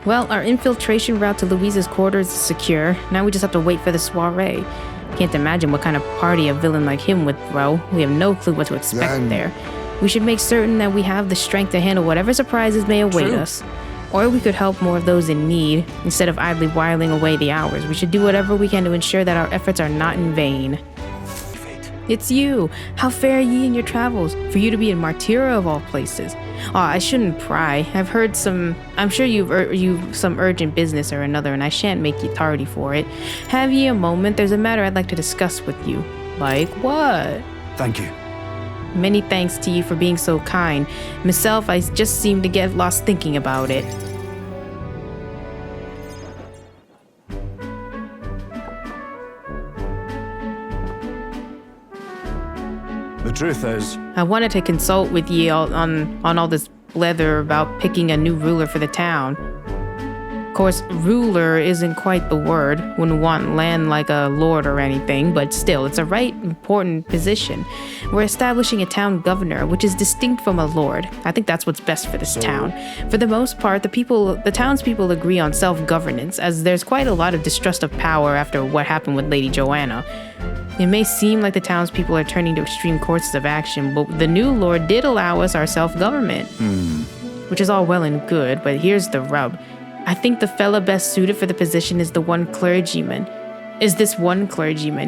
Well, our infiltration route to Louise's quarters is secure. Now we just have to wait for the soiree. Can't imagine what kind of party a villain like him would throw. We have no clue what to expect there. We should make certain that we have the strength to handle whatever surprises may await us. Or we could help more of those in need, instead of idly whiling away the hours. We should do whatever we can to ensure that our efforts are not in vain. It's you! How fare ye in your travels? For you to be in Martira of all places. Oh, I shouldn't pry. I'm sure you've some urgent business or another, and I shan't make you tardy for it. Have ye a moment? There's a matter I'd like to discuss with you. Like what? Thank you. Many thanks to you for being so kind. Myself, I just seem to get lost thinking about it. The truth is, I wanted to consult with ye on all this blether about picking a new ruler for the town. Of course, ruler isn't quite the word. Wouldn't want land like a lord or anything, but still, it's a right important position. We're establishing a town governor, which is distinct from a lord. I think that's what's best for this town. For the most part, the townspeople agree on self-governance, as there's quite a lot of distrust of power after what happened with Lady Joanna. It may seem like the townspeople are turning to extreme courses of action, but the new lord did allow us our self-government. Which is all well and good, but here's the rub. I think the fella best suited for the position is this one clergyman.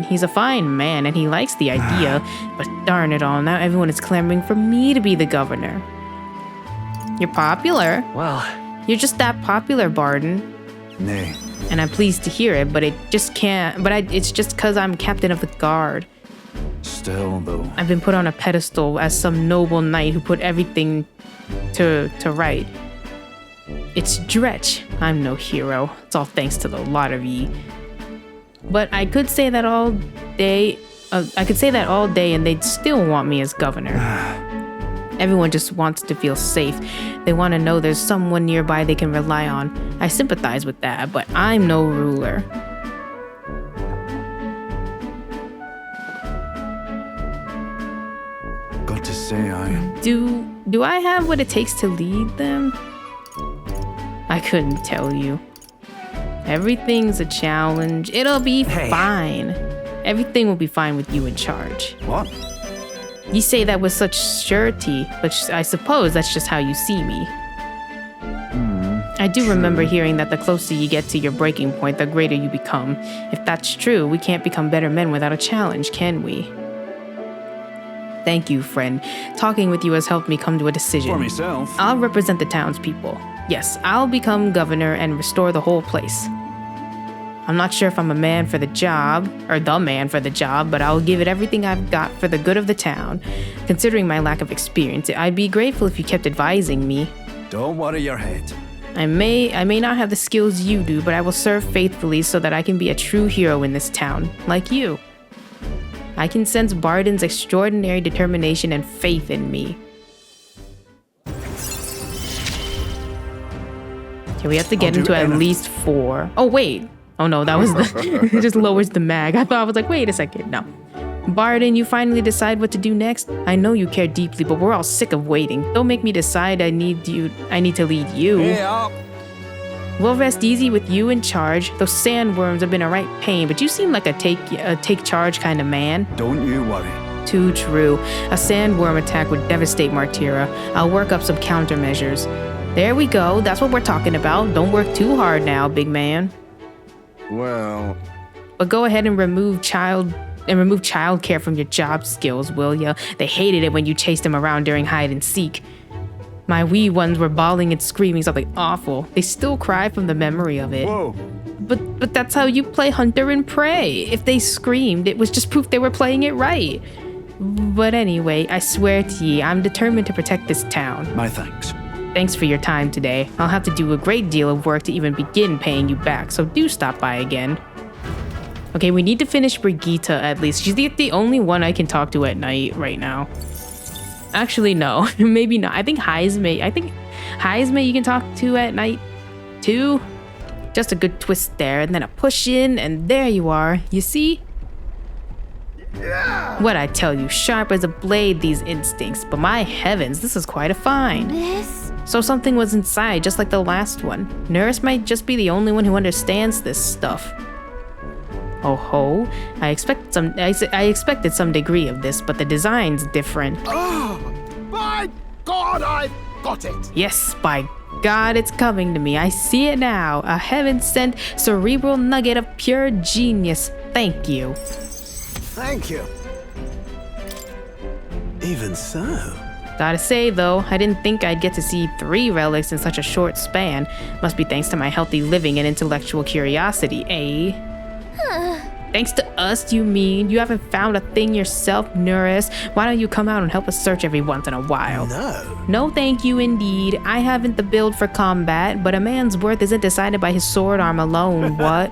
He's a fine man and he likes the idea, but darn it all, now everyone is clamoring for me to be the governor. You're popular. well, You're just that popular, Barden. nay. And I'm pleased to hear it, but it's just cause I'm captain of the guard. Still, though. I've been put on a pedestal as some noble knight who put everything to right. It's Dretch. I'm no hero. It's all thanks to the lot of ye. But I could say that all day. And they'd still want me as governor. Everyone just wants to feel safe. They want to know there's someone nearby they can rely on. I sympathize with that, but I'm no ruler. Got to say, Do I have what it takes to lead them? I couldn't tell you. Everything's a challenge. It'll be fine. Everything will be fine with you in charge. What? You say that with such surety, but I suppose that's just how you see me. I do remember hearing that the closer you get to your breaking point, the greater you become. If that's true, we can't become better men without a challenge, can we? Thank you, friend. Talking with you has helped me come to a decision. For myself. I'll represent the townspeople. Yes, I'll become governor and restore the whole place. I'm not sure if I'm a man for the job, or the man for the job, but I'll give it everything I've got for the good of the town. Considering my lack of experience, I'd be grateful if you kept advising me. Don't worry your head. I may not have the skills you do, but I will serve faithfully so that I can be a true hero in this town, like you. I can sense Barden's extraordinary determination and faith in me. Okay, we have to get into at least 4. Oh, wait. Oh, no, that was it just lowers the mag. I was like, wait a second. No. Barden, you finally decide what to do next? I know you care deeply, but we're all sick of waiting. Don't make me decide I need to lead you. Yeah. We'll rest easy with you in charge. Those sandworms have been a right pain, but you seem like a take charge kind of man. Don't you worry. Too true. A sandworm attack would devastate Martira. I'll work up some countermeasures. There we go. That's what we're talking about. Don't work too hard now, big man. Well, but go ahead and remove childcare from your job skills, will ya? They hated it when you chased them around during hide and seek. My wee ones were bawling and screaming something awful. They still cry from the memory of it. whoa. But that's how you play hunter and prey. If they screamed, it was just proof they were playing it right. But anyway, I swear to ye, I'm determined to protect this town. My thanks. Thanks for your time today. I'll have to do a great deal of work to even begin paying you back, so do stop by again. Okay, we need to finish Brigitte at least. She's the only one I can talk to at night right now. Actually, no. Maybe not. I think Heisme you can talk to at night too. Just a good twist there, and then a push in, and there you are. You see? Yeah. What I tell you, sharp as a blade, these instincts. But my heavens, this is quite a find. This So something was inside, just like the last one. Nurse might just be the only one who understands this stuff. Oh ho, I expected some degree of this, but the design's different. Oh, by God, I've got it! Yes, by God, it's coming to me. I see it now. A heaven-sent cerebral nugget of pure genius. Thank you. Thank you. Even so. Gotta say, though, I didn't think I'd get to see 3 relics in such a short span. Must be thanks to my healthy living and intellectual curiosity, eh? Thanks to us, you mean? You haven't found a thing yourself, Nuris? Why don't you come out and help us search every once in a while? No. No thank you indeed. I haven't the build for combat, but a man's worth isn't decided by his sword arm alone, what?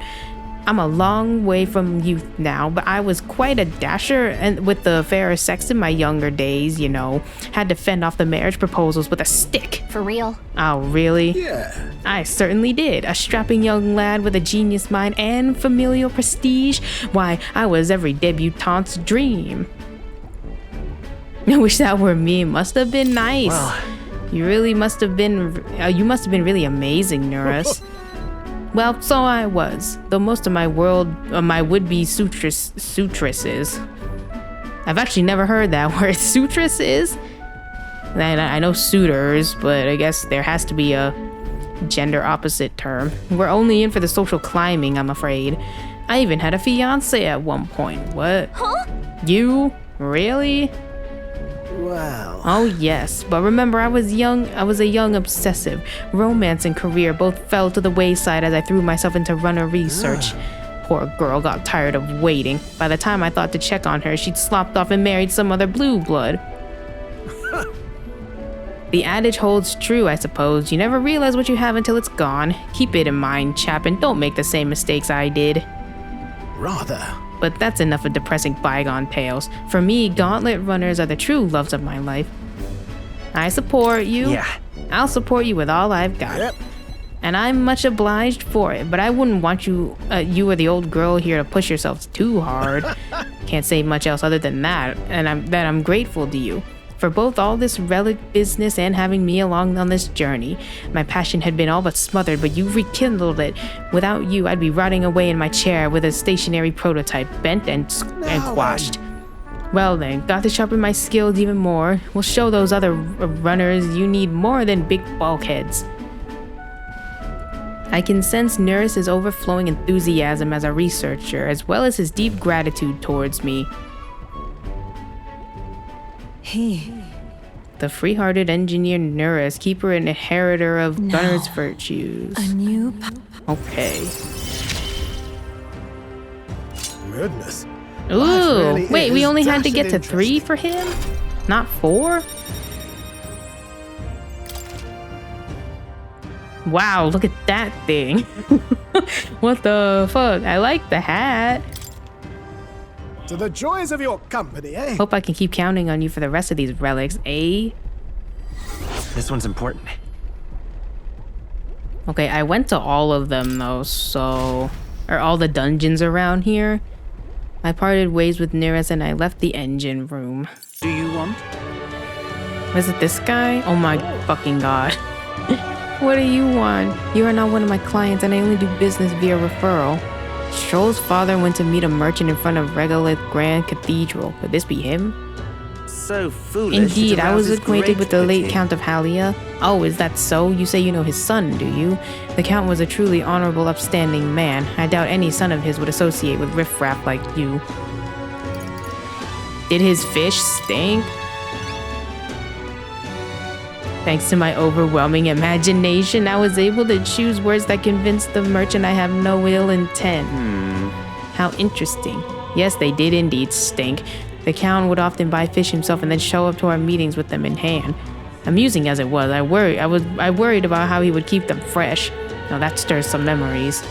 I'm a long way from youth now, but I was quite a dasher and with the fairer sex in my younger days, you know. Had to fend off the marriage proposals with a stick. For real? Oh, really? Yeah. I certainly did. A strapping young lad with a genius mind and familial prestige. Why, I was every debutante's dream. I wish that were me. It must have been nice. Well. You really must have been. You must have been really amazing, Nuris. Well, so I was, though most of my would-be sutresses. I've actually never heard that word, sutresses? I know suitors, but I guess there has to be a gender opposite term. We're only in for the social climbing, I'm afraid. I even had a fiance at one point. What? Huh? You? Really? Well. Oh yes, but remember I was a young obsessive. Romance and career both fell to the wayside as I threw myself into runner research. Poor girl got tired of waiting. By the time I thought to check on her, she'd slopped off and married some other blue blood. The adage holds true, I suppose. You never realize what you have until it's gone. Keep it in mind, chap, and don't make the same mistakes I did. Rather. But that's enough of depressing bygone tales. For me, gauntlet runners are the true loves of my life. I support you. Yeah. I'll support you with all I've got. Yep. And I'm much obliged for it, but I wouldn't want you or the old girl here to push yourselves too hard. Can't say much else other than that, and I'm grateful to you. For both all this relic business and having me along on this journey. My passion had been all but smothered, but you rekindled it. Without you, I'd be rotting away in my chair with a stationary prototype, bent and quashed. Well then, got to sharpen my skills even more. We'll show those other runners you need more than big bulkheads. I can sense Nuris' overflowing enthusiasm as a researcher, as well as his deep gratitude towards me. The free-hearted engineer Nuris, keeper and inheritor of Gunner's virtues. A new Okay. Goodness. Ooh, really wait, we is only had to dashed get to 3 interesting. for him? Not 4? Wow, look at that thing. What the fuck? I like the hat. To the joys of your company, eh? Hope I can keep counting on you for the rest of these relics, eh? This one's important. Okay, I went to all of them though, so... Or all the dungeons around here. I parted ways with Nuris and I left the engine room. Do you want? Was it this guy? Oh my fucking god. What do you want? You are not one of my clients and I only do business via referral. Stroll's father went to meet a merchant in front of Regolith Grand Cathedral. Could this be him? So foolish. Indeed, it I was arouses acquainted great with the late pity. Count of Halia. Oh, is that so? You say you know his son, do you? The Count was a truly honorable, upstanding man. I doubt any son of his would associate with riffraff like you. Did his fish stink? Thanks to my overwhelming imagination, I was able to choose words that convinced the merchant I have no ill intent. How interesting. Yes, they did indeed stink. The Count would often buy fish himself and then show up to our meetings with them in hand. Amusing as it was, I worried about how he would keep them fresh. Now that stirs some memories.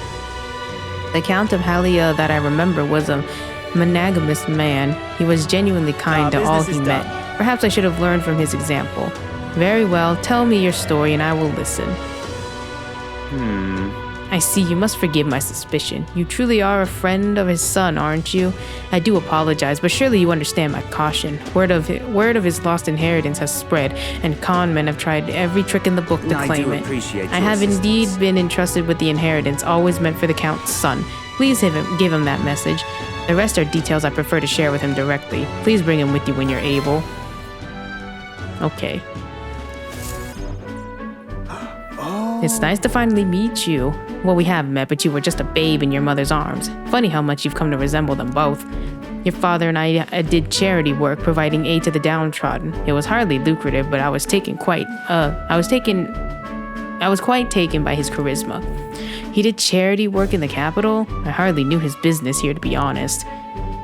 The Count of Halia that I remember was a monogamous man. He was genuinely kind to all business he is met. done. Perhaps I should have learned from his example. Very well, tell me your story and I will listen. I see, you must forgive my suspicion. You truly are a friend of his son, aren't you? I do apologize, but surely you understand my caution. Word of his lost inheritance has spread, and con men have tried every trick in the book to claim it. I have indeed been entrusted with the inheritance, always meant for the Count's son. Please give him that message. The rest are details I prefer to share with him directly. Please bring him with you when you're able. Okay. It's nice to finally meet you. Well, we have met, but you were just a babe in your mother's arms. Funny how much you've come to resemble them both. Your father and I did charity work, providing aid to the downtrodden. It was hardly lucrative, but I was quite taken by his charisma. He did charity work in the capital? I hardly knew his business here, to be honest.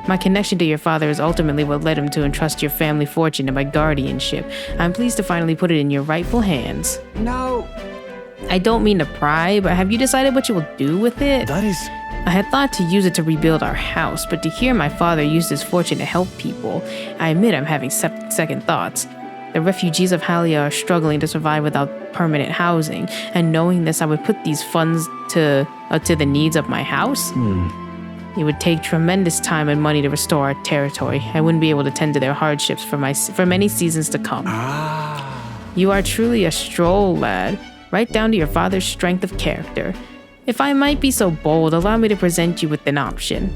My connection to your father is ultimately what led him to entrust your family fortune to my guardianship. I'm pleased to finally put it in your rightful hands. No. I don't mean to pry, but have you decided what you will do with it? That is... I had thought to use it to rebuild our house, but to hear my father use his fortune to help people, I admit I'm having second thoughts. The refugees of Halia are struggling to survive without permanent housing, and knowing this, I would put these funds to the needs of my house. It would take tremendous time and money to restore our territory. I wouldn't be able to tend to their hardships for many seasons to come. You are truly a stroll, lad, right down to your father's strength of character. If I might be so bold, allow me to present you with an option.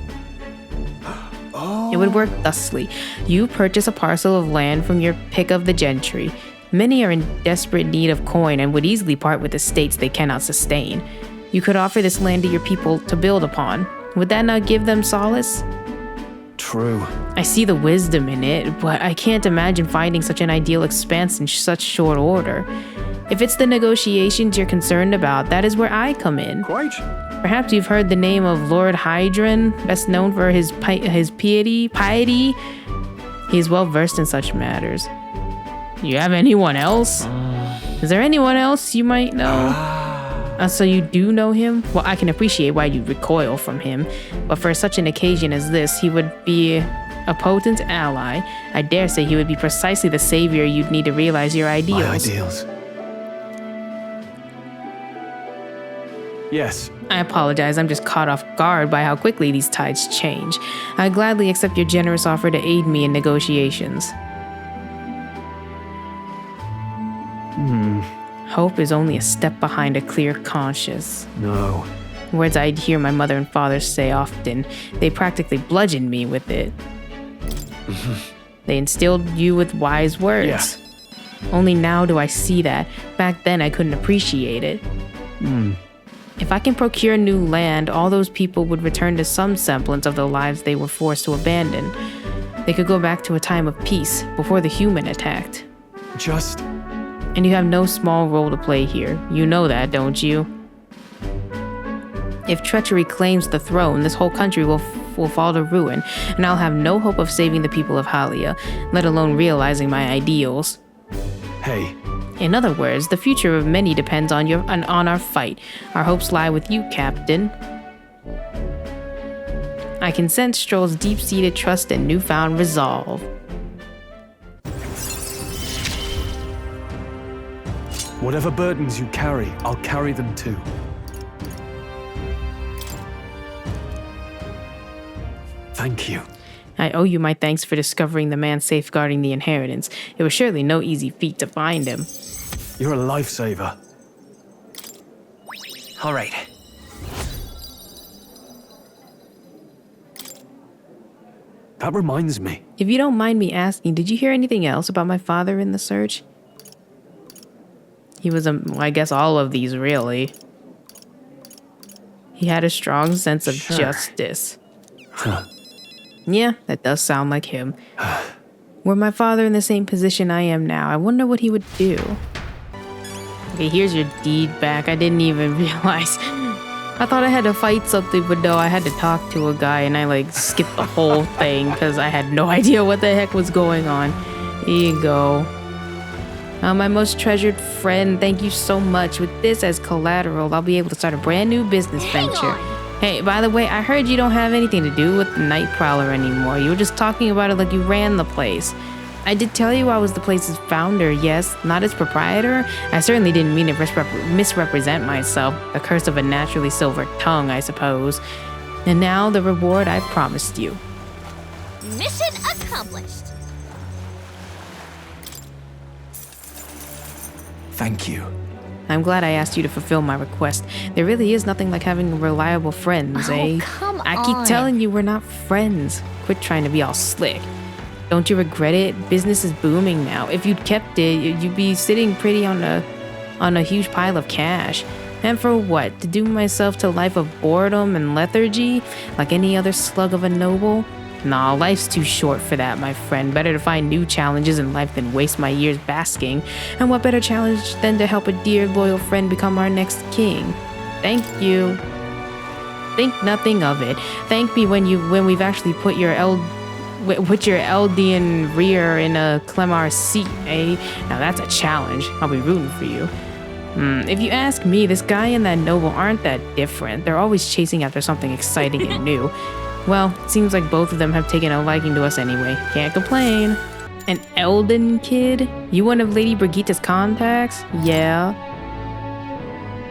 It would work thusly. You purchase a parcel of land from your pick of the gentry. Many are in desperate need of coin and would easily part with estates they cannot sustain. You could offer this land to your people to build upon. Would that not give them solace? True. I see the wisdom in it, but I can't imagine finding such an ideal expanse in such short order. If it's the negotiations you're concerned about, that is where I come in. Quite. Perhaps you've heard the name of Lord Hydron, best known for his piety. He is well versed in such matters. You have anyone else? Is there anyone else you might know? So you do know him? Well, I can appreciate why you recoil from him, but for such an occasion as this, he would be a potent ally. I dare say he would be precisely the savior you'd need to realize your ideals. My ideals. Yes. I apologize, I'm just caught off guard by how quickly these tides change. I gladly accept your generous offer to aid me in negotiations. Hope is only a step behind a clear conscience. No. Words I'd hear my mother and father say often. They practically bludgeoned me with it. They instilled you with wise words. Yeah. Only now do I see that. Back then I couldn't appreciate it. If I can procure new land, all those people would return to some semblance of the lives they were forced to abandon. They could go back to a time of peace before the human attacked. Just... And you have no small role to play here. You know that, don't you? If treachery claims the throne, this whole country will fall to ruin, and I'll have no hope of saving the people of Halia, let alone realizing my ideals. Hey. In other words, the future of many depends on our fight. Our hopes lie with you, Captain. I can sense Stroll's deep-seated trust and newfound resolve. Whatever burdens you carry, I'll carry them too. Thank you. I owe you my thanks for discovering the man safeguarding the inheritance. It was surely no easy feat to find him. You're a lifesaver. All right. That reminds me. If you don't mind me asking, did you hear anything else about my father in the search? He was, I guess, all of these, really. He had a strong sense of justice. Yeah, that does sound like him. Were my father in the same position I am now, I wonder what he would do. Okay, here's your deed back. I didn't even realize. I thought I had to fight something, but no, I had to talk to a guy, and I, skipped the whole thing because I had no idea what the heck was going on. Here you go. My most treasured friend, thank you so much. With this as collateral, I'll be able to start a brand new business venture. Hey, by the way, I heard you don't have anything to do with the Night Prowler anymore. You were just talking about it like you ran the place. I did tell you I was the place's founder, yes, not its proprietor. I certainly didn't mean to misrepresent myself. The curse of a naturally silver tongue, I suppose. And now the reward I promised you. Mission accomplished. Thank you. I'm glad I asked you to fulfill my request. There really is nothing like having reliable friends, eh? Come I keep on. telling you we're not friends. Quit trying to be all slick. Don't you regret it? Business is booming now. If you'd kept it, you'd be sitting pretty on a huge pile of cash. And for what? To doom myself to a life of boredom and lethargy, like any other slug of a noble? Nah, life's too short for that, my friend. Better to find new challenges in life than waste my years basking. And what better challenge than to help a dear, loyal friend become our next king? Thank you. Think nothing of it. Thank me when we've actually put your Eldian rear in a Clemar seat, eh? Now that's a challenge. I'll be rooting for you. If you ask me, this guy and that noble aren't that different. They're always chasing after something exciting and new. Well, it seems like both of them have taken a liking to us anyway. Can't complain. An Elden kid? You one of Lady Brigitte's contacts? Yeah.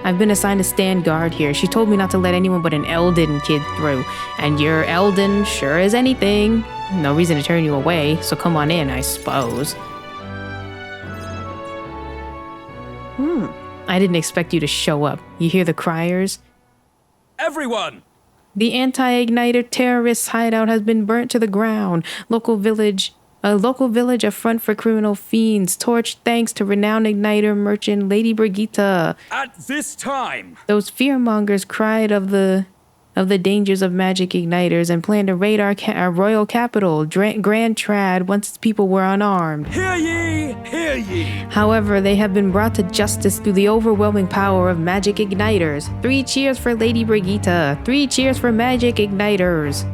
I've been assigned to stand guard here. She told me not to let anyone but an Elden kid through. And you're Elden sure as anything. No reason to turn you away, so come on in, I suppose. I didn't expect you to show up. You hear the criers? Everyone! The anti-igniter terrorists' hideout has been burnt to the ground. A local village, a front for criminal fiends, torched thanks to renowned igniter merchant Lady Brigitte. At this time! Those fearmongers cried of the dangers of magic igniters and planned to raid our royal capital, Grand Trad, once its people were unarmed. Hear ye! Hear ye! However, they have been brought to justice through the overwhelming power of magic igniters. 3 cheers for Lady Brigitte. 3 cheers for magic igniters.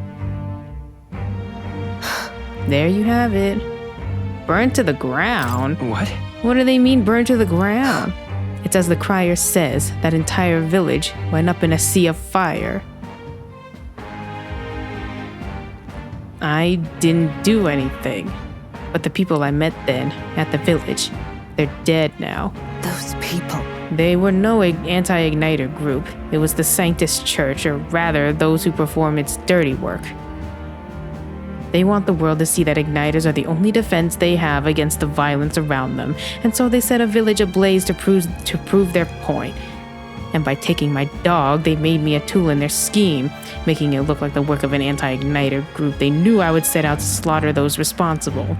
There you have it. Burned to the ground? What? What do they mean, burned to the ground? It's as the crier says, that entire village went up in a sea of fire. I didn't do anything. But the people I met then, at the village, they're dead now. Those people. They were no anti-igniter group. It was the Sanctus Church, or rather, those who perform its dirty work. They want the world to see that igniters are the only defense they have against the violence around them, and so they set a village ablaze to prove their point. And by taking my dog, they made me a tool in their scheme, making it look like the work of an anti-igniter group. They knew I would set out to slaughter those responsible.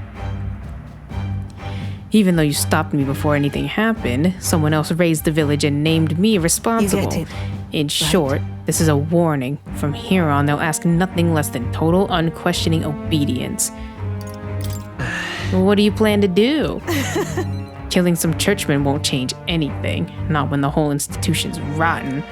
Even though you stopped me before anything happened, someone else raised the village and named me responsible. You get it. In short, this is a warning. From here on, they'll ask nothing less than total, unquestioning obedience. What do you plan to do? Killing some churchmen won't change anything, not when the whole institution's rotten.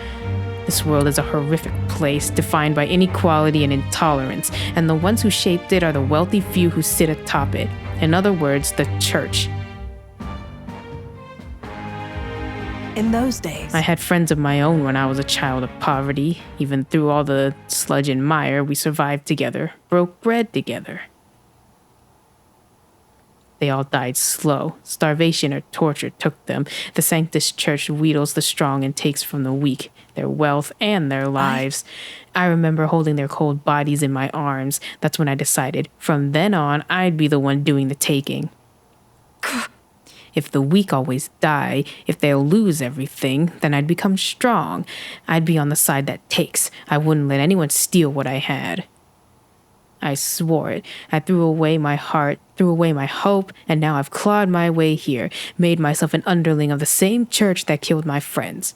This world is a horrific place, defined by inequality and intolerance, and the ones who shaped it are the wealthy few who sit atop it. In other words, the church. In those days. I had friends of my own when I was a child of poverty. Even through all the sludge and mire, we survived together, broke bread together. They all died slow. Starvation or torture took them. The Sanctus Church wheedles the strong and takes from the weak, their wealth and their lives. I remember holding their cold bodies in my arms. That's when I decided, from then on, I'd be the one doing the taking. If the weak always die, if they'll lose everything, then I'd become strong. I'd be on the side that takes. I wouldn't let anyone steal what I had. I swore it. I threw away my heart, threw away my hope, and now I've clawed my way here, made myself an underling of the same church that killed my friends.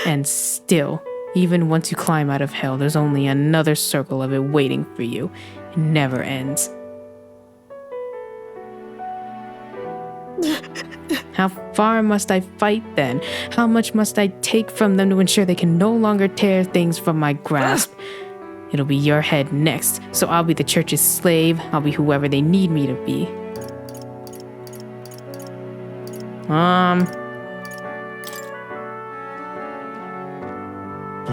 And still, even once you climb out of hell, there's only another circle of it waiting for you. It never ends. How far must I fight then? How much must I take from them to ensure they can no longer tear things from my grasp? It'll be your head next, so I'll be the church's slave. I'll be whoever they need me to be.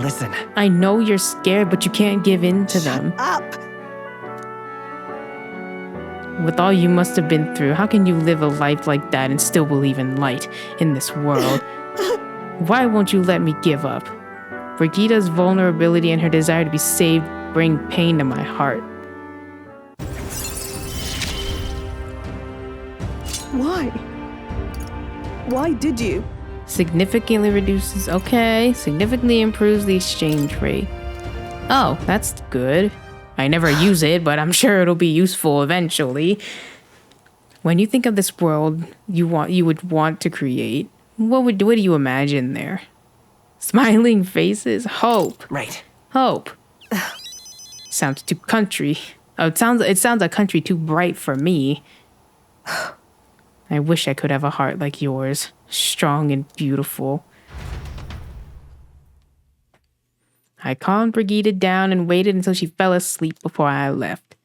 Listen. I know you're scared, but you can't give in to them. Up. With all you must have been through, how can you live a life like that and still believe in light in this world? Why won't you let me give up? Brigida's vulnerability and her desire to be saved bring pain to my heart. Why? Why did you? Significantly reduces, okay, significantly improves the exchange rate. Oh, that's good. I never use it, but I'm sure it'll be useful eventually. When you think of this world you would want to create, what do you imagine there? Smiling faces, hope. Right. Hope. Sounds too country. Oh, it sounds a country too bright for me. I wish I could have a heart like yours, strong and beautiful. I calmed Brigida down and waited until she fell asleep before I left.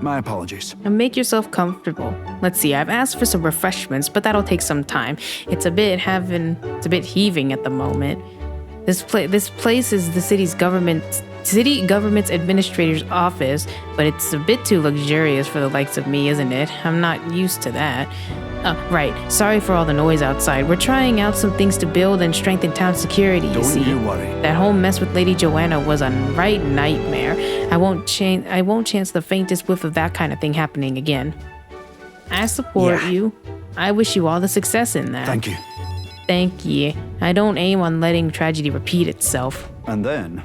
My apologies. And make yourself comfortable. Let's see, I've asked for some refreshments, but that'll take some time. It's a bit heaving at the moment. This place is the city government's administrator's office, but it's a bit too luxurious for the likes of me, isn't it? I'm not used to that. Right. Sorry for all the noise outside. We're trying out some things to build and strengthen town security, you see. Don't you worry. That whole mess with Lady Joanna was a right nightmare. I won't chance the faintest whiff of that kind of thing happening again. I support you. I wish you all the success in that. Thank you. Thank ye. I don't aim on letting tragedy repeat itself. And then,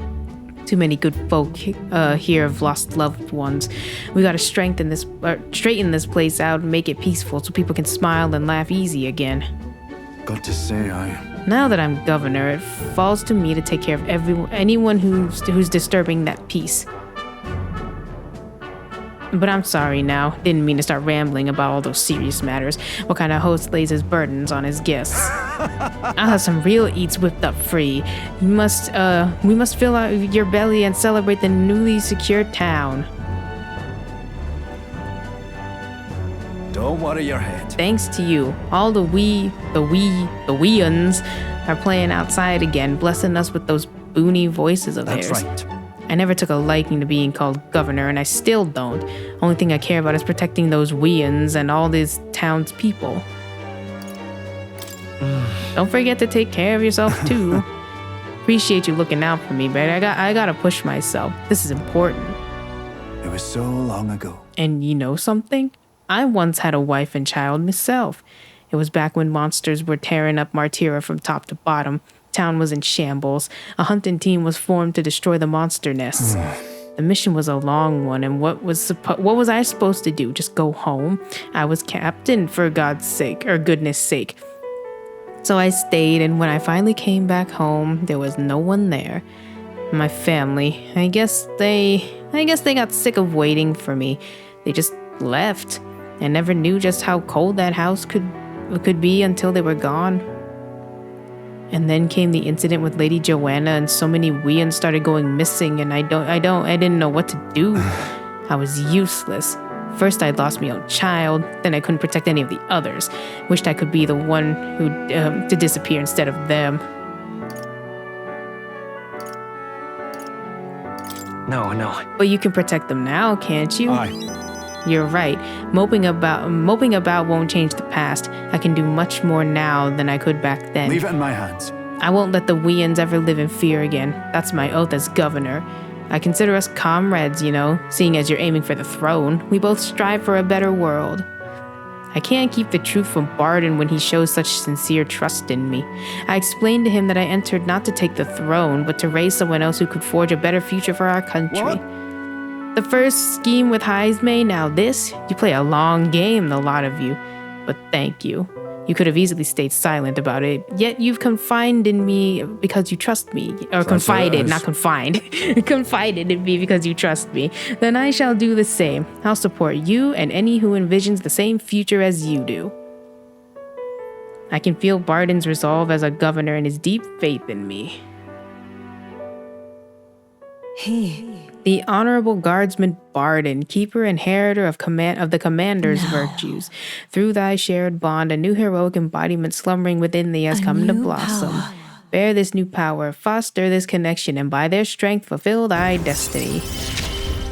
Too many good folk here have lost loved ones. We gotta straighten this place out and make it peaceful so people can smile and laugh easy again. got to say, Now that I'm governor, it falls to me to take care of anyone who's disturbing that peace. But I'm sorry now. Didn't mean to start rambling about all those serious matters. What kind of host lays his burdens on his guests? I'll have some real eats whipped up free. We must fill out your belly and celebrate the newly secured town. don't worry your head. Thanks to you, all the weans are playing outside again, blessing us with those boony voices of That's theirs. right. I never took a liking to being called governor, and I still don't. Only thing I care about is protecting those weans and all these townspeople. Don't forget to take care of yourself too. Appreciate you looking out for me, but I gotta push myself. This is important. It was so long ago. And you know something? I once had a wife and child myself. It was back when monsters were tearing up Martira from top to bottom. Town was in shambles. A hunting team was formed to destroy the monster nests. The mission was a long one, and what was I supposed to do? Just go home? I was captain, for God's sake, or goodness sake. So I stayed, and when I finally came back home, there was no one there. My family, I guess they got sick of waiting for me. They just left. I never knew just how cold that house could be until they were gone. And then came the incident with Lady Joanna, and so many weans started going missing, and I didn't know what to do. I was useless. First I'd lost my own child, then I couldn't protect any of the others. Wished I could be the one who to disappear instead of them. No. But you can protect them now, can't you? Aye. You're right. Moping about won't change the past. I can do much more now than I could back then. Leave it in my hands. I won't let the weans ever live in fear again. That's my oath as governor. I consider us comrades, seeing as you're aiming for the throne. We both strive for a better world. I can't keep the truth from Barden when he shows such sincere trust in me. I explained to him that I entered not to take the throne, but to raise someone else who could forge a better future for our country. What? The first scheme with Heisme, now this, you play a long game, the lot of you. But thank you. You could have easily stayed silent about it, yet you've confided in me because you trust me. Or confided, not confined. Confided in me because you trust me. Then I shall do the same. I'll support you and any who envisions the same future as you do. I can feel Barden's resolve as a governor and his deep faith in me. The Honorable Guardsman Barden, keeper and inheritor of the commander's virtues. Through thy shared bond, a new heroic embodiment slumbering within thee has come to blossom. Bear this new power, foster this connection, and by their strength fulfill thy destiny.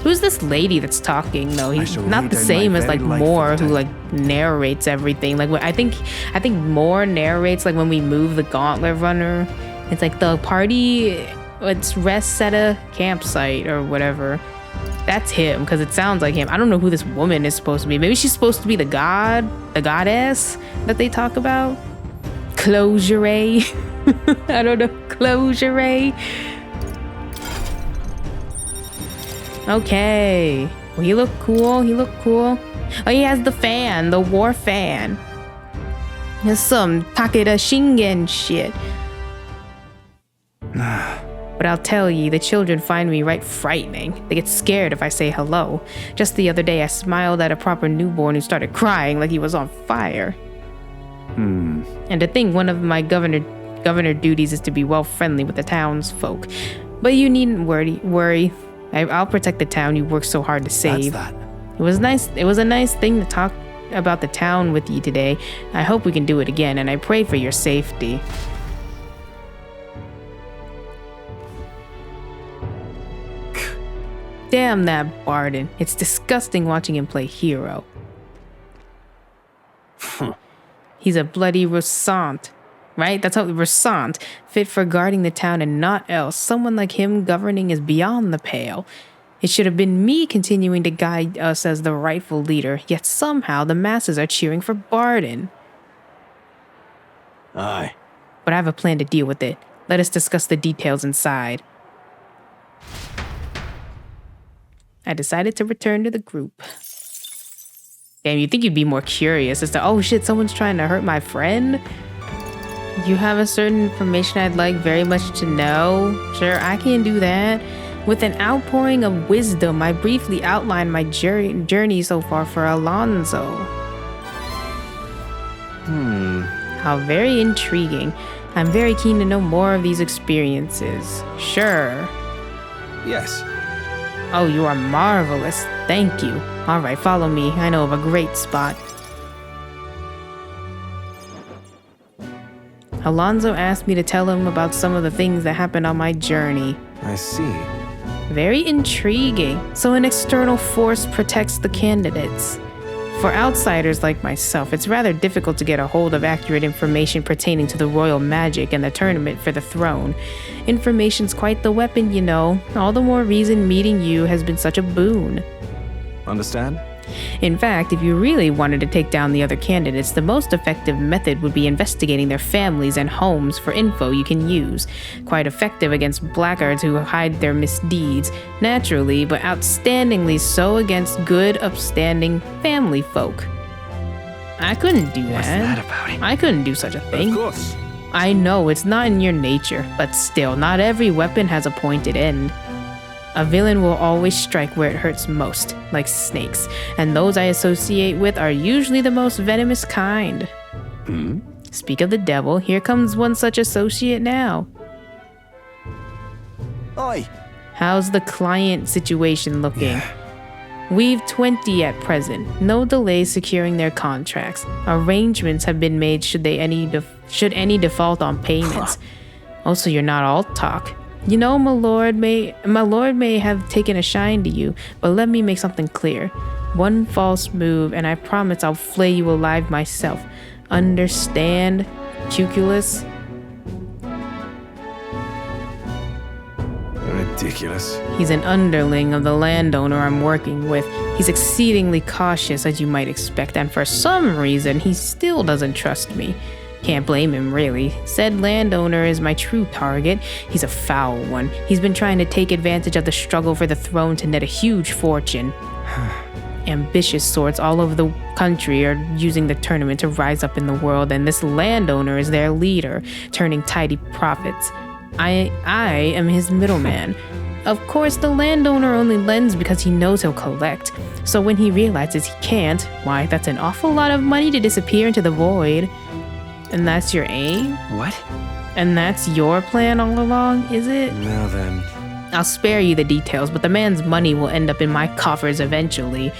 Who's this lady that's talking though? He's shall not lay the down same my as like very life for Moore, the who day. like narrates everything. Like I think Moore narrates like when we move the Gauntlet Runner. It's like the party. It's rests at a campsite or whatever. That's him because it sounds like him. I don't know who this woman is supposed to be. Maybe she's supposed to be the goddess that they talk about. Closure. I don't know. Closure. Okay. Well, he looked cool. Oh, he has the fan, the war fan. There's some Takeda Shingen shit. But I'll tell ye, the children find me right frightening. They get scared if I say hello. Just the other day, I smiled at a proper newborn who started crying like he was on fire. And to think one of my governor duties is to be well friendly with the townsfolk. But you needn't worry. I'll protect the town you worked so hard to save. That's that. It was nice. It was a nice thing to talk about the town with you today. I hope we can do it again, and I pray for your safety. Damn that Barden. It's disgusting watching him play hero. He's a bloody Ressant, right? That's how Ressant, fit for guarding the town and not else. Someone like him governing is beyond the pale. It should have been me continuing to guide us as the rightful leader, yet somehow the masses are cheering for Barden. Aye. But I have a plan to deal with it. Let us discuss the details inside. I decided to return to the group. Damn, you'd think you'd be more curious as to, oh shit, someone's trying to hurt my friend? You have a certain information I'd like very much to know? Sure, I can do that. With an outpouring of wisdom, I briefly outlined my journey so far for Alonzo. How very intriguing. I'm very keen to know more of these experiences. Sure. Yes. Oh, you are marvelous. Thank you. All right, follow me. I know of a great spot. Alonzo asked me to tell him about some of the things that happened on my journey. I see. Very intriguing. So an external force protects the candidates. For outsiders like myself, it's rather difficult to get a hold of accurate information pertaining to the royal magic and the tournament for the throne. Information's quite the weapon, you know. All the more reason meeting you has been such a boon. Understand? In fact, if you really wanted to take down the other candidates, the most effective method would be investigating their families and homes for info you can use. Quite effective against blackguards who hide their misdeeds, naturally, but outstandingly so against good, upstanding family folk. I couldn't do that. What's that about? I couldn't do such a thing. Of course. I know it's not in your nature, but still, not every weapon has a pointed end. A villain will always strike where it hurts most, like snakes, and those I associate with are usually the most venomous kind. Speak of the devil, here comes one such associate now. Oi. How's the client situation looking? We've 20 at present. No delays securing their contracts. Arrangements have been made should any default on payments. Also, you're not all talk. You know, my lord may have taken a shine to you, but let me make something clear. One false move, and I promise I'll flay you alive myself. Understand, Cuculus? Ridiculous. He's an underling of the landowner I'm working with. He's exceedingly cautious, as you might expect, and for some reason, he still doesn't trust me. Can't blame him, really. Said landowner is my true target. He's a foul one. He's been trying to take advantage of the struggle for the throne to net a huge fortune. Ambitious sorts all over the country are using the tournament to rise up in the world, and this landowner is their leader, turning tidy profits. I am his middleman. Of course, the landowner only lends because he knows he'll collect. So when he realizes he can't, why, that's an awful lot of money to disappear into the void. And that's your aim? What? And that's your plan all along, is it? Now then. I'll spare you the details, but the man's money will end up in my coffers eventually.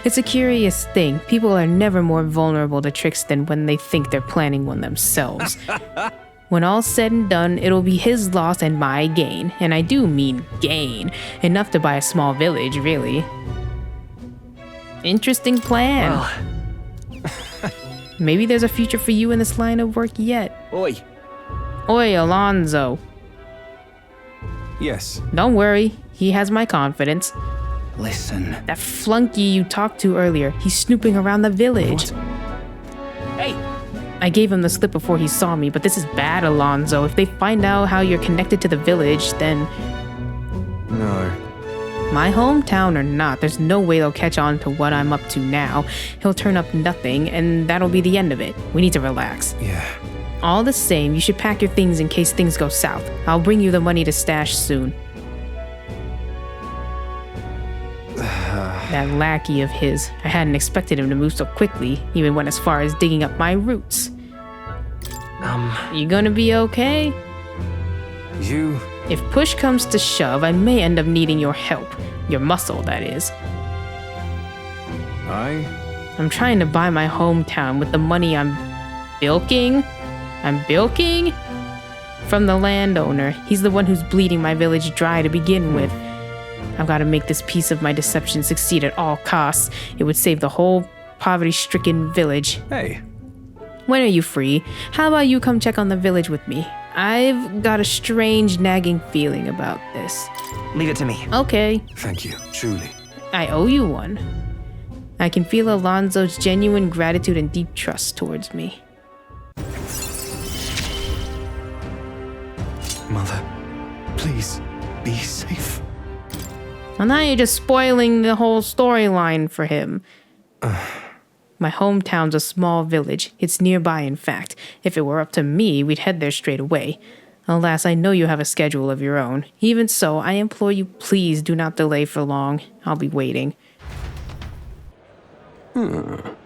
It's a curious thing. People are never more vulnerable to tricks than when they think they're planning one themselves. When all's said and done, it'll be his loss and my gain. And I do mean gain. Enough to buy a small village, really. Interesting plan. Well, Maybe there's a future for you in this line of work yet. oi. Oi, Alonzo. Yes. Don't worry, he has my confidence. Listen. That flunky you talked to earlier, he's snooping around the village. Hey! I gave him the slip before he saw me, but this is bad, Alonzo. If they find out how you're connected to the village, then No. my hometown or not, there's no way they'll catch on to what I'm up to now. He'll turn up nothing, and that'll be the end of it. We need to relax. Yeah. All the same, you should pack your things in case things go south. I'll bring you the money to stash soon. That lackey of his. I hadn't expected him to move so quickly, even went as far as digging up my roots. You gonna be okay? You... If push comes to shove, I may end up needing your help. Your muscle, that is. I'm trying to buy my hometown with the money I'm bilking from the landowner. He's the one who's bleeding my village dry to begin with. I've got to make this piece of my deception succeed at all costs. It would save the whole poverty-stricken village. Hey. When are you free? How about you come check on the village with me? I've got a strange nagging feeling about this. Leave it to me. Okay, Thank you, truly. I owe you one. I can feel Alonzo's genuine gratitude and deep trust towards me. Mother, please, be safe. Well, now you're just spoiling the whole storyline for him. My hometown's a small village. It's nearby, in fact. If it were up to me, we'd head there straight away. Alas, I know you have a schedule of your own. Even so, I implore you, please do not delay for long. I'll be waiting.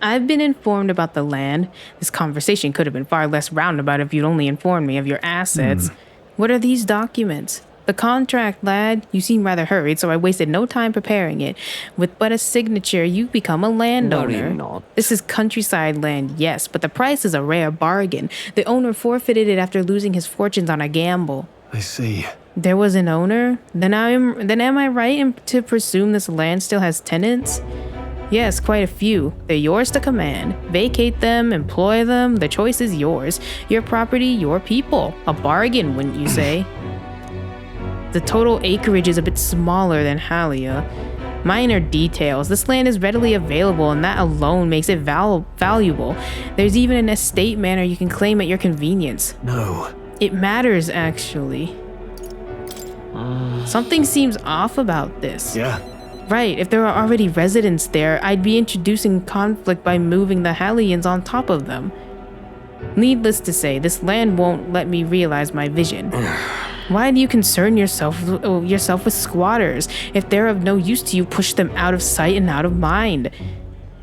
I've been informed about the land. This conversation could have been far less roundabout if you'd only informed me of your assets. What are these documents? The contract, lad. You seem rather hurried, so I wasted no time preparing it. With but a signature, you become a landowner. Worry not. This is countryside land, yes, but the price is a rare bargain. The owner forfeited it after losing his fortunes on a gamble. I see. There was an owner? Then am I right to presume this land still has tenants? Yes, quite a few. They're yours to command. Vacate them, employ them, the choice is yours. Your property, your people. A bargain, wouldn't you say? The total acreage is a bit smaller than Halia. Minor details. This land is readily available, and that alone makes it valuable. There's even an estate manor you can claim at your convenience. No. It matters, actually. Something seems off about this. Yeah. Right, if there are already residents there, I'd be introducing conflict by moving the Hallians on top of them. Needless to say, this land won't let me realize my vision. Why do you concern yourself with squatters? If they're of no use to you, push them out of sight and out of mind.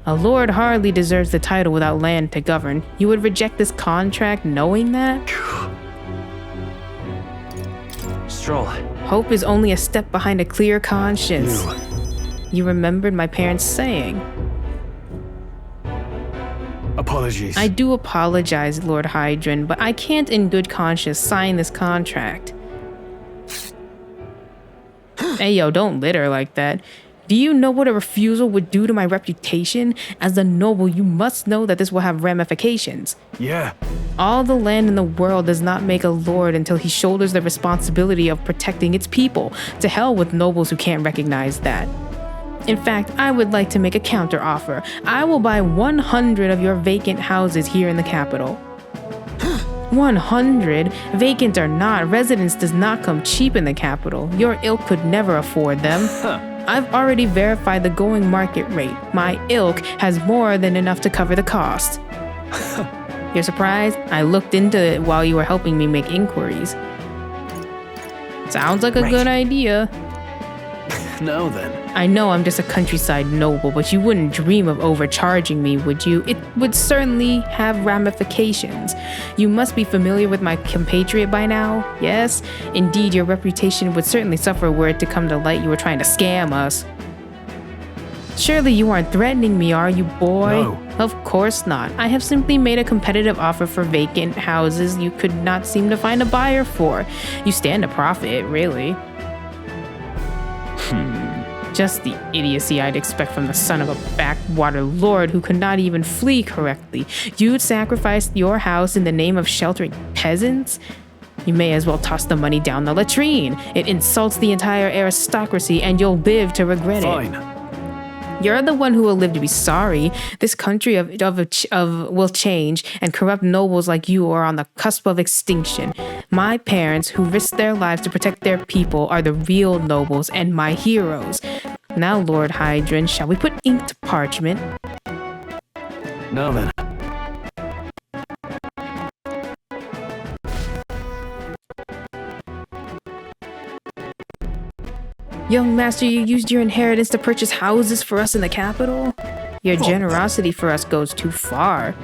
A lord hardly deserves the title without land to govern. You would reject this contract knowing that? Stroll. Hope is only a step behind a clear conscience. You remembered my parents' saying. Apologies. I do apologize, Lord Hydron, but I can't in good conscience sign this contract. Hey yo, don't litter like that. Do you know what a refusal would do to my reputation? As a noble, you must know that this will have ramifications. Yeah. All the land in the world does not make a lord until he shoulders the responsibility of protecting its people. To hell with nobles who can't recognize that. In fact, I would like to make a counter-offer. I will buy 100 of your vacant houses here in the capital. 100? Vacant or not, residence does not come cheap in the capital. Your ilk could never afford them. I've already verified the going market rate. My ilk has more than enough to cover the cost. You're surprised? I looked into it while you were helping me make inquiries. Sounds like a good idea. Now then. I know I'm just a countryside noble, but you wouldn't dream of overcharging me, would you? It would certainly have ramifications. You must be familiar with my compatriot by now, yes? Indeed, your reputation would certainly suffer were it to come to light you were trying to scam us. Surely you aren't threatening me, are you, boy? No. Of course not. I have simply made a competitive offer for vacant houses you could not seem to find a buyer for. You stand to profit, really. Just the idiocy I'd expect from the son of a backwater lord who could not even flee correctly. You'd sacrifice your house in the name of sheltering peasants? You may as well toss the money down the latrine. It insults the entire aristocracy and you'll live to regret it. Fine. You're the one who will live to be sorry. This country will change, and corrupt nobles like you are on the cusp of extinction. My parents, who risked their lives to protect their people, are the real nobles and my heroes. Now, Lord Hydron, shall we put ink to parchment? Now then. Young master, you used your inheritance to purchase houses for us in the capital? Your generosity for us goes too far.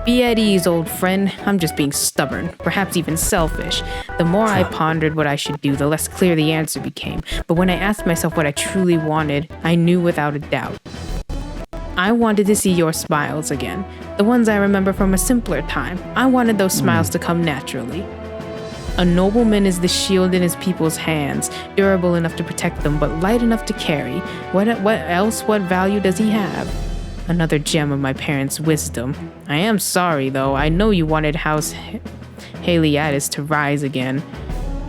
Be at ease, old friend. I'm just being stubborn, perhaps even selfish. The more I pondered what I should do, the less clear the answer became. But when I asked myself what I truly wanted, I knew without a doubt. I wanted to see your smiles again, the ones I remember from a simpler time. I wanted those smiles to come naturally. A nobleman is the shield in his people's hands, durable enough to protect them, but light enough to carry. What value does he have? Another gem of my parents' wisdom. I am sorry, though. I know you wanted House Haliatis to rise again.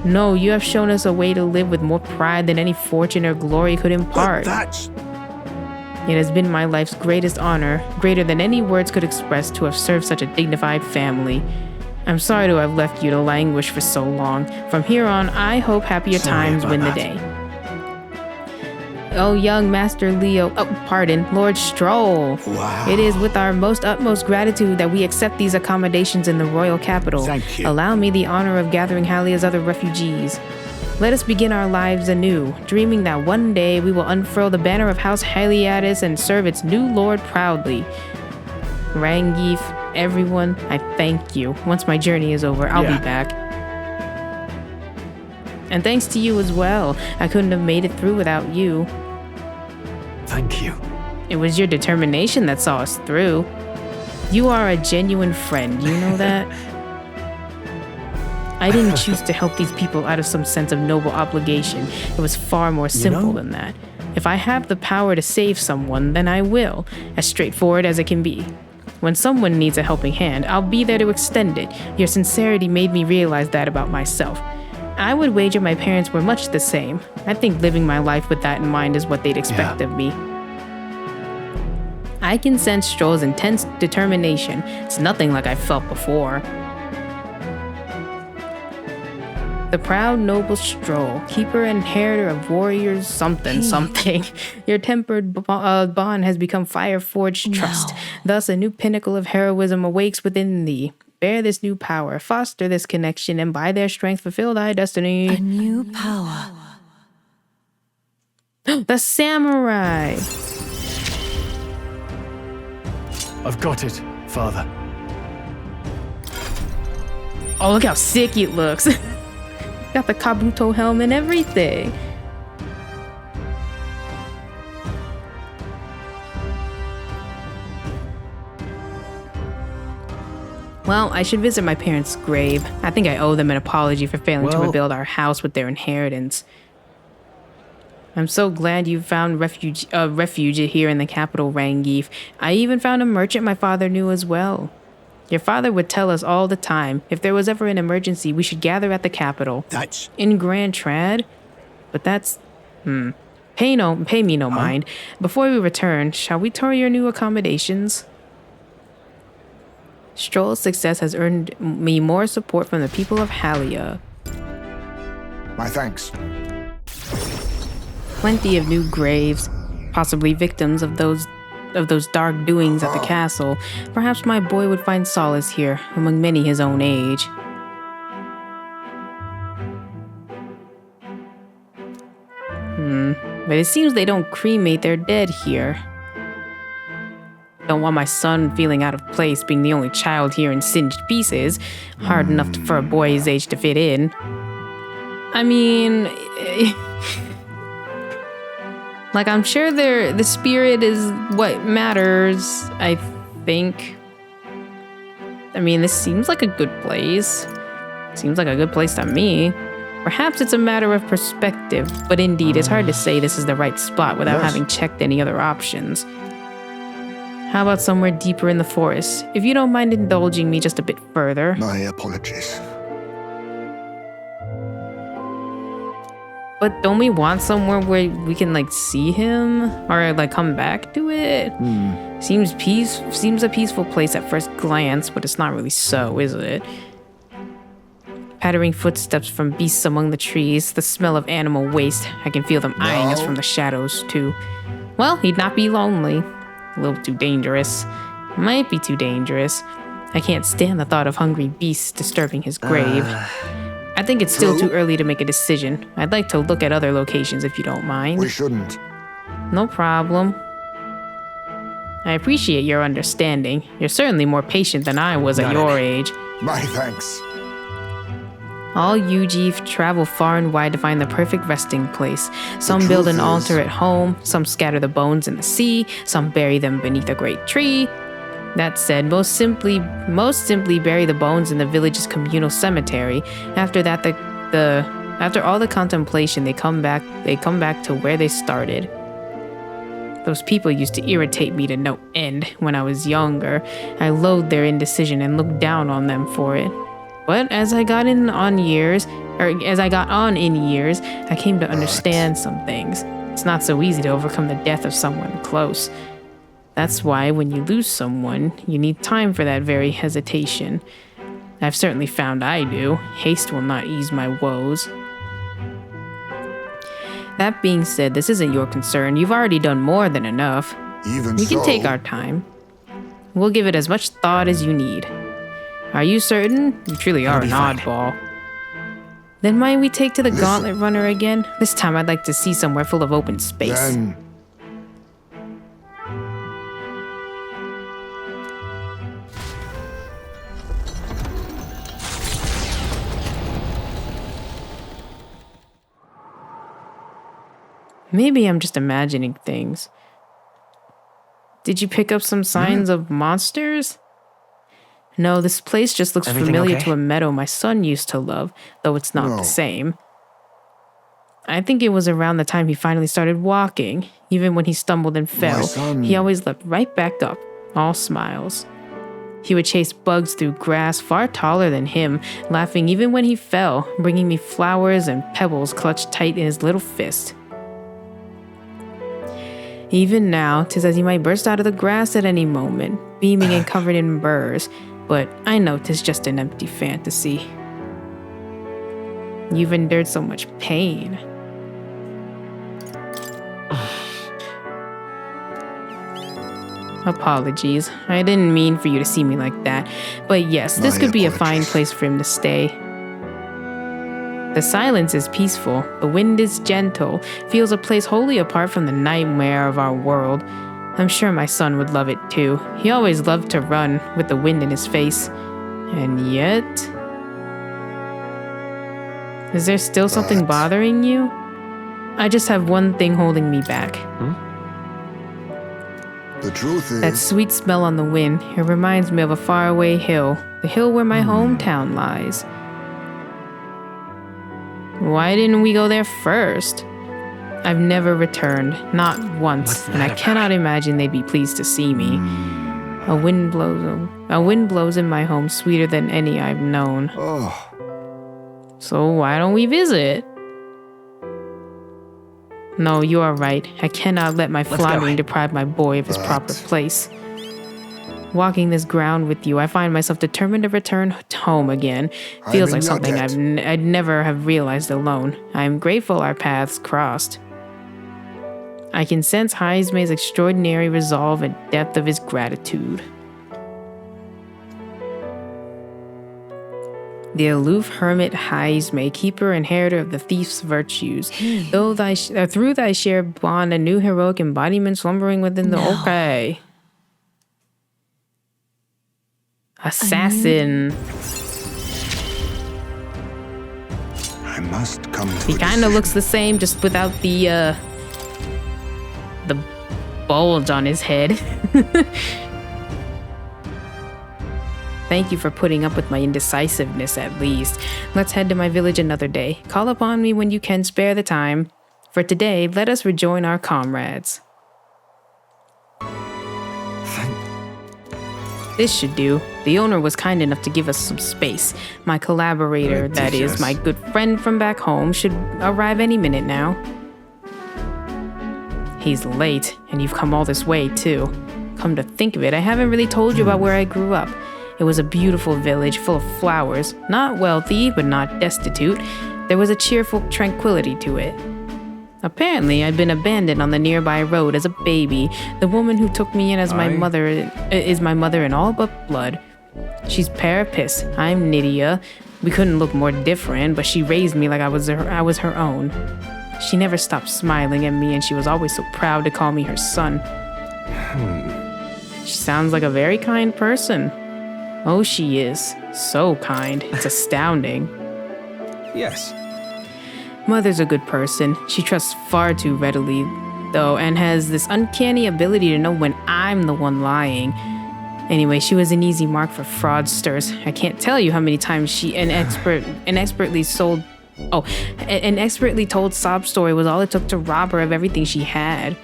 No, you have shown us a way to live with more pride than any fortune or glory could impart. It has been my life's greatest honor, greater than any words could express, to have served such a dignified family. I'm sorry to have left you to languish for so long. From here on, I hope happier times win the day. Oh, young Master Leo, Lord Stroll. Wow. It is with our utmost gratitude that we accept these accommodations in the royal capital. Thank you. Allow me the honor of gathering Halia's other refugees. Let us begin our lives anew, dreaming that one day we will unfurl the banner of House Haliatis and serve its new lord proudly. Rangeef, everyone, I thank you. Once my journey is over, I'll be back. And thanks to you as well. I couldn't have made it through without you. Thank you. It was your determination that saw us through. You are a genuine friend, you know that? I didn't choose to help these people out of some sense of noble obligation. It was far more simple than that. If I have the power to save someone, then I will, as straightforward as it can be. When someone needs a helping hand, I'll be there to extend it. Your sincerity made me realize that about myself. I would wager my parents were much the same. I think living my life with that in mind is what they'd expect of me. I can sense Stroll's intense determination. It's nothing like I've felt before. The proud noble Stroll, keeper and inheritor of warriors something. Your tempered bond has become fire-forged trust. Thus, a new pinnacle of heroism awakes within thee. Bear this new power, foster this connection, and by their strength fulfill thy destiny. A new power. The samurai! I've got it, Father. Oh, look how sick it looks. Got the Kabuto helm and everything. Well, I should visit my parents' grave. I think I owe them an apology for failing to rebuild our house with their inheritance. I'm so glad you found refuge here in the capital, Rangeef. I even found a merchant my father knew as well. Your father would tell us all the time, if there was ever an emergency, we should gather at the capital. That's In Grand Trad? But that's... Pay me no mind. Before we return, shall we tour your new accommodations? Stroll's success has earned me more support from the people of Halia. my thanks. Plenty of new graves, possibly victims of those dark doings at the castle. Perhaps my boy would find solace here, among many his own age. But it seems they don't cremate their dead here. Don't want my son feeling out of place being the only child here in singed pieces. Hard enough for a boy his age to fit in. I mean... like, I'm sure the spirit is what matters. I think... I mean, this seems like a good place. Seems like a good place to me. Perhaps it's a matter of perspective, but indeed, it's hard to say this is the right spot without having checked any other options. How about somewhere deeper in the forest? If you don't mind indulging me just a bit further. My apologies. But don't we want somewhere where we can, like, see him? Or, like, come back to it? Seems a peaceful place at first glance, but it's not really so, is it? Pattering footsteps from beasts among the trees, the smell of animal waste. I can feel them eyeing us from the shadows, too. Well, he'd not be lonely. A little too dangerous. Might be too dangerous. I can't stand the thought of hungry beasts disturbing his grave. I think it's still too early to make a decision. I'd like to look at other locations if you don't mind. We shouldn't. No problem. I appreciate your understanding. You're certainly more patient than I was at your age. My thanks. All Yuji travel far and wide to find the perfect resting place. Some build an altar at home, some scatter the bones in the sea, some bury them beneath a great tree. That said, most simply bury the bones in the village's communal cemetery. After that, after all the contemplation, they come back to where they started. Those people used to irritate me to no end when I was younger. I loathed their indecision and looked down on them for it. But as I got on in years, I came to understand some things. It's not so easy to overcome the death of someone close. That's why when you lose someone, you need time for that very hesitation. I've certainly found I do. Haste will not ease my woes. That being said, this isn't your concern. You've already done more than enough. We can take our time. We'll give it as much thought as you need. Are you certain? You truly are an oddball. Then might we take to the Gauntlet Runner again? This time I'd like to see somewhere full of open space. Maybe I'm just imagining things. Did you pick up some signs of monsters? No, this place just looks familiar to a meadow my son used to love, though it's not the same. I think it was around the time he finally started walking. Even when he stumbled and fell, he always leapt right back up, all smiles. He would chase bugs through grass far taller than him, laughing even when he fell, bringing me flowers and pebbles clutched tight in his little fist. Even now, 'tis as he might burst out of the grass at any moment, beaming and covered in burrs, but I know 'tis just an empty fantasy. You've endured so much pain. Apologies. I didn't mean for you to see me like that, but yes, this could be a fine place for him to stay. The silence is peaceful, the wind is gentle, feels a place wholly apart from the nightmare of our world. I'm sure my son would love it too. He always loved to run with the wind in his face. And yet... Is there still something bothering you? I just have one thing holding me back. The truth is... That sweet smell on the wind. It reminds me of a faraway hill. The hill where my hometown lies. Why didn't we go there first? I've never returned, not once, and I cannot imagine they'd be pleased to see me. A wind blows in my home sweeter than any I've known. So why don't we visit? No, you are right. I cannot let my floundering deprive my boy of his proper place. Walking this ground with you, I find myself determined to return home again. Feels like something I'd never have realized alone. I am grateful our paths crossed. I can sense Haizme's extraordinary resolve and depth of his gratitude. The aloof hermit Haizme, keeper and inheritor of the thief's virtues. Through thy shared bond, a new heroic embodiment slumbering within the okay. Assassin. I must come to He kind of looks the same, just without the bulge on his head. Thank you for putting up with my indecisiveness at least. Let's head to my village another day. Call upon me when you can spare the time. For today, let us rejoin our comrades. This should do. The owner was kind enough to give us some space. My collaborator, that is, my good friend from back home, should arrive any minute now. He's late, and you've come all this way, too. Come to think of it, I haven't really told you about where I grew up. It was a beautiful village full of flowers, not wealthy, but not destitute. There was a cheerful tranquility to it. Apparently, I'd been abandoned on the nearby road as a baby. The woman who took me in as my mother is my mother in all but blood. She's Parapis. I'm Nydia. We couldn't look more different, but she raised me like I was her own. She never stopped smiling at me, and she was always so proud to call me her son. She sounds like a very kind person. Oh, she is. So kind. It's astounding. Yes. Mother's a good person. She trusts far too readily, though, and has this uncanny ability to know when I'm the one lying. Anyway, she was an easy mark for fraudsters. I can't tell you how many times an expertly told sob story was all it took to rob her of everything she had.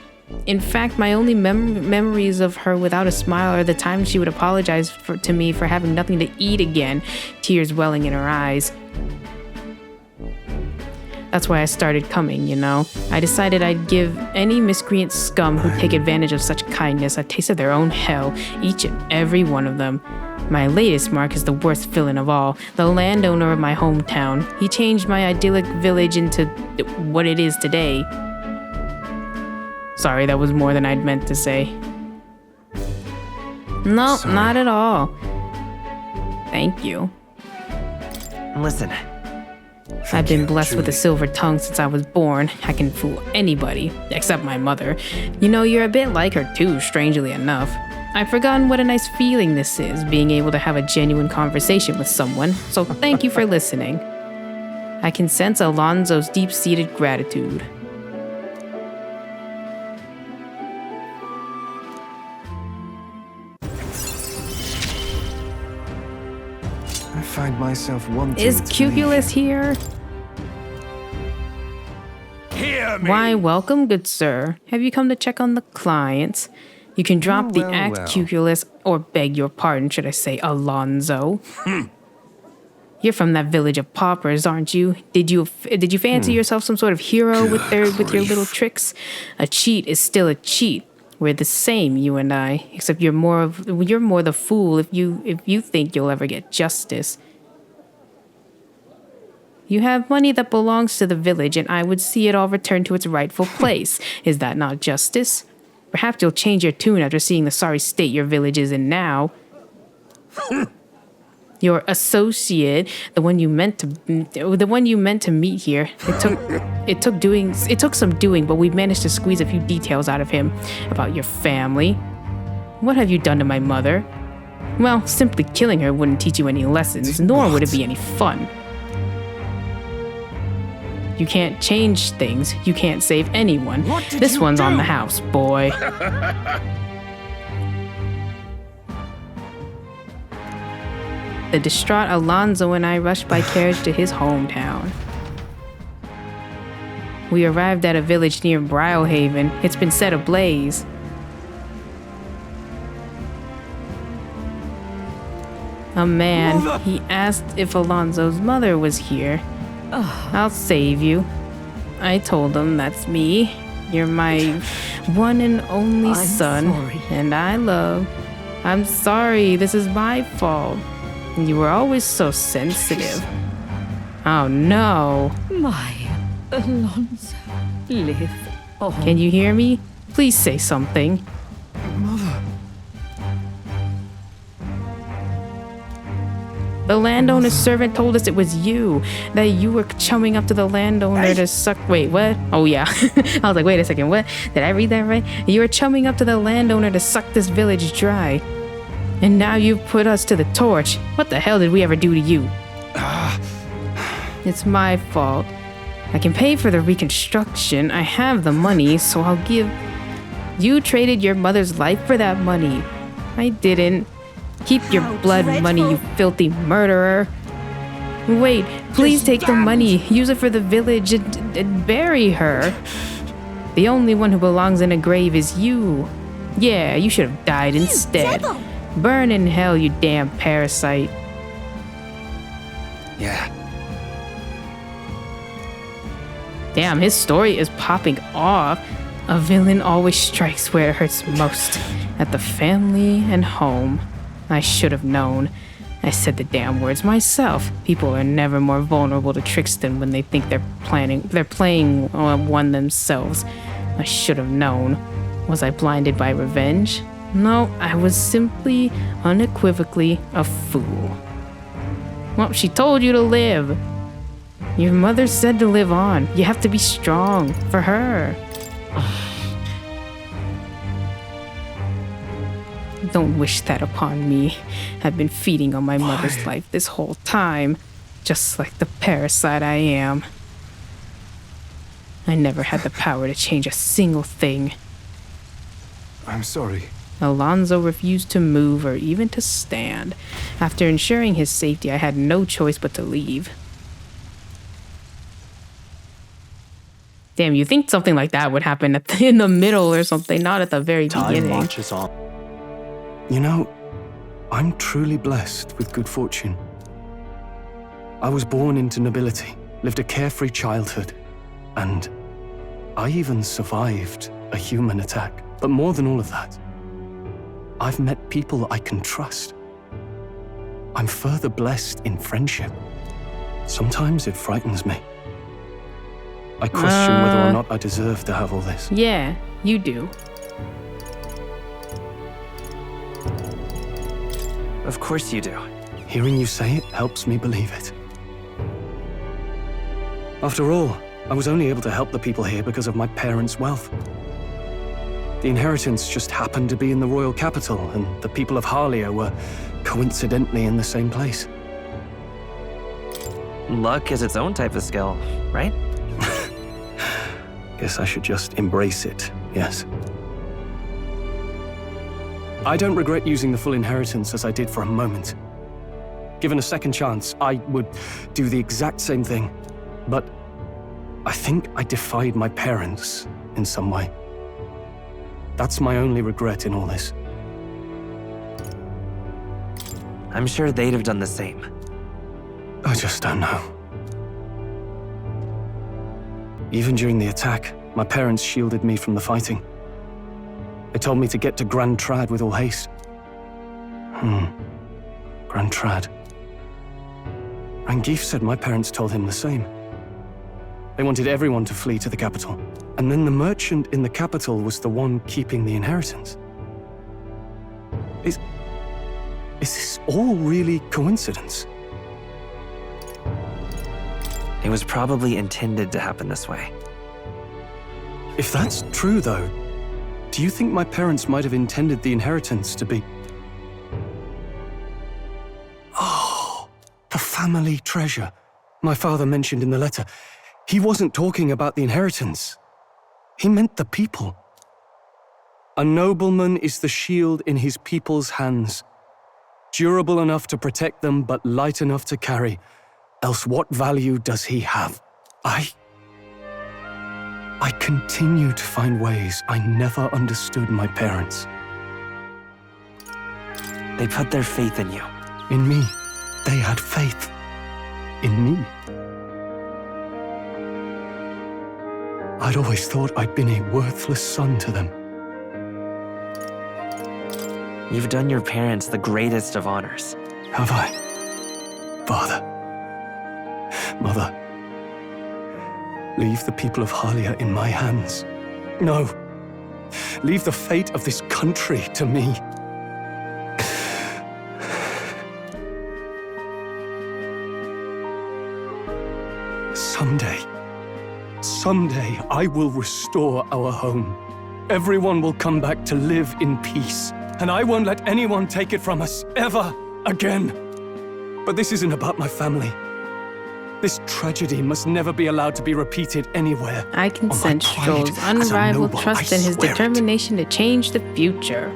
In fact, my only memories of her without a smile are the times she would apologize to me for having nothing to eat again, tears welling in her eyes. That's why I started coming, you know. I decided I'd give any miscreant scum who'd take advantage of such kindness a taste of their own hell, each and every one of them. My latest mark is the worst villain of all, the landowner of my hometown. He changed my idyllic village into what it is today. Sorry, that was more than I'd meant to say. No, not at all. Thank you. Listen. I've been blessed with a silver tongue since I was born. I can fool anybody, except my mother. You know, you're a bit like her too, strangely enough. I've forgotten what a nice feeling this is, being able to have a genuine conversation with someone, so thank you for listening. I can sense Alonzo's deep-seated gratitude. I find myself wanting Is to Cuculus leave. here? Hear me! Why, welcome, good sir. Have you come to check on the clients? You can drop the act, well. Cuculus, or beg your pardon, should I say, Alonzo. You're from that village of paupers, aren't you? Did you fancy yourself some sort of hero with your little tricks? A cheat is still a cheat. We're the same, you and I, except you're more the fool if you think you'll ever get justice. You have money that belongs to the village, and I would see it all returned to its rightful place. Is that not justice? Perhaps you'll change your tune after seeing the sorry state your village is in now. Your associate, the one you meant to meet here. It took some doing, but we managed to squeeze a few details out of him about your family. What have you done to my mother? Well, simply killing her wouldn't teach you any lessons, nor would it be any fun. You can't change things. You can't save anyone. This one's on the house, boy. The distraught Alonzo and I rushed by carriage to his hometown. We arrived at a village near Briohaven. It's been set ablaze. A man, he asked if Alonzo's mother was here. I'll save you. I told him that's me. You're my one and only son, and I love. I'm sorry, this is my fault. You were always so sensitive. Oh no. My Alonzo, live on. Can you hear me? Please say something. Mother. The landowner's servant told us it was you, that you were chumming up to the landowner to suck. Wait, what? Oh, yeah. I was like, wait a second, what? Did I read that right? You were chumming up to the landowner to suck this village dry. And now you've put us to the torch. What the hell did we ever do to you? It's my fault. I can pay for the reconstruction. I have the money, so I'll give. You traded your mother's life for that money. I didn't. Keep your blood money, you filthy murderer. Wait, please take the money. Use it for the village and bury her. The only one who belongs in a grave is you. Yeah, you should have died instead. Burn in hell, you damn parasite. Yeah. Damn, his story is popping off. A villain always strikes where it hurts most. At the family and home. I should have known. I said the damn words myself. People are never more vulnerable to tricks than when they think they're playing one themselves. I should have known. Was I blinded by revenge? No, I was simply, unequivocally, a fool. Well, she told you to live. Your mother said to live on. You have to be strong for her. Don't wish that upon me. I've been feeding on my mother's life this whole time, just like the parasite I am. I never had the power to change a single thing. I'm sorry. Alonzo refused to move or even to stand. After ensuring his safety, I had no choice but to leave. Damn, you think something like that would happen in the middle or something, not at the very beginning. Time marches on. You know, I'm truly blessed with good fortune. I was born into nobility, lived a carefree childhood, and I even survived a human attack. But more than all of that, I've met people I can trust. I'm further blessed in friendship. Sometimes it frightens me. I question whether or not I deserve to have all this. Yeah, you do. Of course you do. Hearing you say it helps me believe it. After all, I was only able to help the people here because of my parents' wealth. The inheritance just happened to be in the royal capital, and the people of Harlia were coincidentally in the same place. Luck is its own type of skill, right? Guess I should just embrace it, yes. I don't regret using the full inheritance as I did for a moment. Given a second chance, I would do the exact same thing. But I think I defied my parents in some way. That's my only regret in all this. I'm sure they'd have done the same. I just don't know. Even during the attack, my parents shielded me from the fighting. They told me to get to Grand Trad with all haste. Grand Trad. Rangif said my parents told him the same. They wanted everyone to flee to the capital. And then the merchant in the capital was the one keeping the inheritance. Is this all really coincidence? It was probably intended to happen this way. If that's true, though, do you think my parents might have intended the inheritance to be... Oh, the family treasure my father mentioned in the letter. He wasn't talking about the inheritance. He meant the people. A nobleman is the shield in his people's hands, durable enough to protect them, but light enough to carry. Else what value does he have? I continue to find ways I never understood my parents. They put their faith in you. In me, they had faith. In me. I'd always thought I'd been a worthless son to them. You've done your parents the greatest of honors. Have I? Father. Mother. Leave the people of Harlia in my hands. No. Leave the fate of this country to me. Someday, I will restore our home. Everyone will come back to live in peace. And I won't let anyone take it from us, ever again. But this isn't about my family. This tragedy must never be allowed to be repeated anywhere. I can sense Joel's unrivaled trust in his determination to change the future.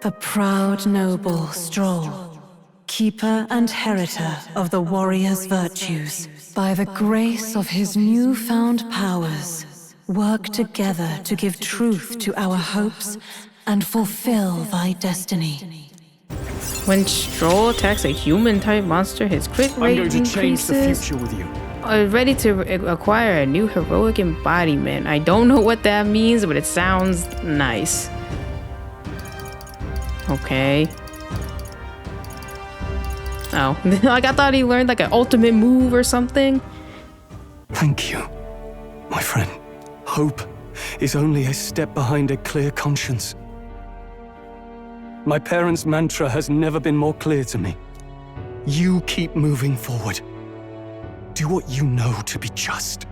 The proud noble Stroll, keeper and heritor of the warrior's virtues, by the grace of his newfound powers, work together to give truth to our hopes and fulfill thy destiny. When Stroll attacks a human-type monster, his crit I'm rate going to change the increases. future with you. Ready to acquire a new heroic embodiment. I don't know what that means, but it sounds nice. Okay. Oh, like I thought he learned like an ultimate move or something. Thank you, my friend. Hope is only a step behind a clear conscience. My parents' mantra has never been more clear to me. You keep moving forward. Do what you know to be just.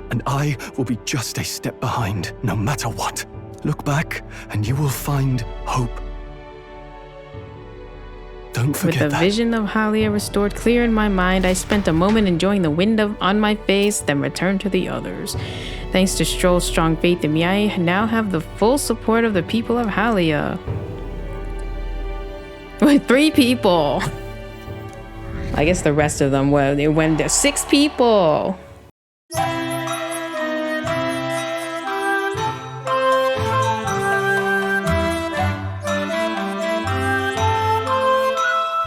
And I will be just a step behind, no matter what. Look back, and you will find hope. Don't With forget the that. vision of Halia restored clear in my mind, I spent a moment enjoying the wind on my face, then returned to the others. Thanks to Stroll's strong faith in me, I now have the full support of the people of Halia. With 3 people. I guess the rest of them were when there's 6 people.